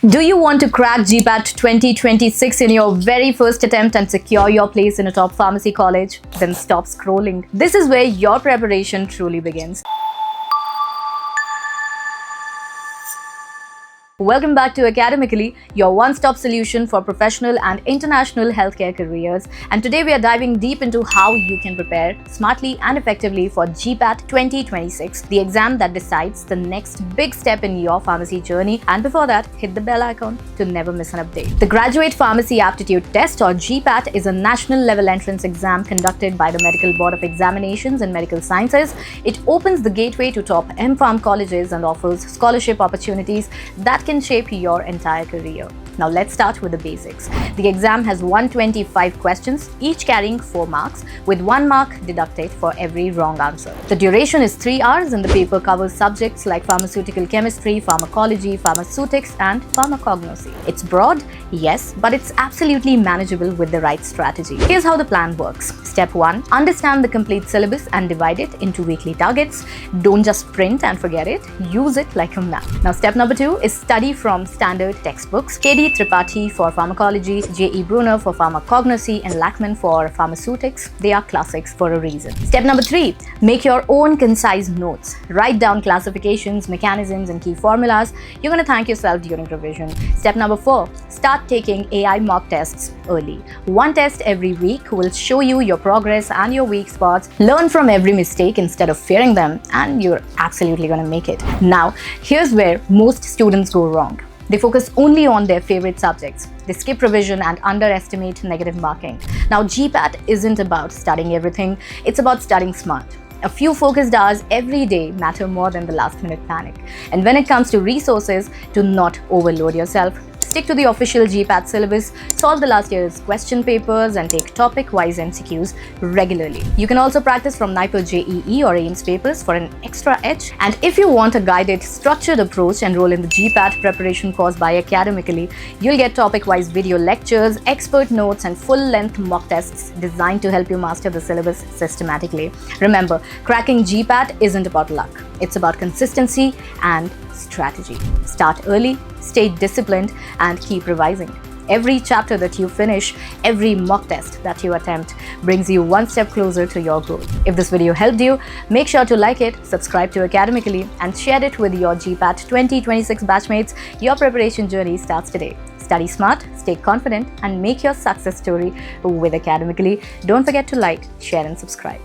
Do you want to crack GPAT 2026 in your very first attempt and secure your place in a top pharmacy college? Then stop scrolling. This is where your preparation truly begins. Welcome back to Academically, your one-stop solution for professional and international healthcare careers. And today we are diving deep into how you can prepare smartly and effectively for GPAT 2026, the exam that decides the next big step in your pharmacy journey. And before that, hit the bell icon to never miss an update. The Graduate Pharmacy Aptitude Test, or GPAT, is a national level entrance exam conducted by the Medical Board of Examinations and Medical Sciences. It opens the gateway to top MPharm colleges and offers scholarship opportunities that can shape your entire career. Now let's start with the basics. The exam has 125 questions, each carrying 4 marks, with 1 mark deducted for every wrong answer. The duration is 3 hours and the paper covers subjects like pharmaceutical chemistry, pharmacology, pharmaceutics, and pharmacognosy. It's broad, yes, but it's absolutely manageable with the right strategy. Here's how the plan works. Step 1. Understand the complete syllabus and divide it into weekly targets. Don't just print and forget it. Use it like a map. Now step number 2 is study from standard textbooks. KD Tripathi for pharmacology, J.E. Brunner for pharmacognosy, and Lackman for pharmaceutics. They are classics for a reason. Step number 3. Make your own concise notes. Write down classifications, mechanisms, and key formulas. You're going to thank yourself during revision. Step number 4. Start taking AI mock tests early. 1 test every week will show you your progress and your weak spots. Learn from every mistake instead of fearing them, and you're absolutely going to make it. Now, here's where most students go wrong. They focus only on their favorite subjects. They skip revision and underestimate negative marking. Now, GPAT isn't about studying everything, it's about studying smart. A few focused hours every day matter more than the last-minute panic. And when it comes to resources, do not overload yourself. Stick to the official GPAT syllabus, solve the last year's question papers, and take topic-wise MCQs regularly. You can also practice from NIPER JEE or AIMS papers for an extra edge. And if you want a guided, structured approach, enroll in the GPAT preparation course by Academically. You'll get topic-wise video lectures, expert notes, and full-length mock tests designed to help you master the syllabus systematically. Remember, cracking GPAT isn't about luck. It's about consistency and strategy. Start early, stay disciplined, and keep revising. Every chapter that you finish, every mock test that you attempt brings you one step closer to your goal. If this video helped you, make sure to like it, subscribe to Academically, and share it with your GPAT 2026 batchmates. Your preparation journey starts today. Study smart, stay confident, and make your success story with Academically. Don't forget to like, share, and subscribe.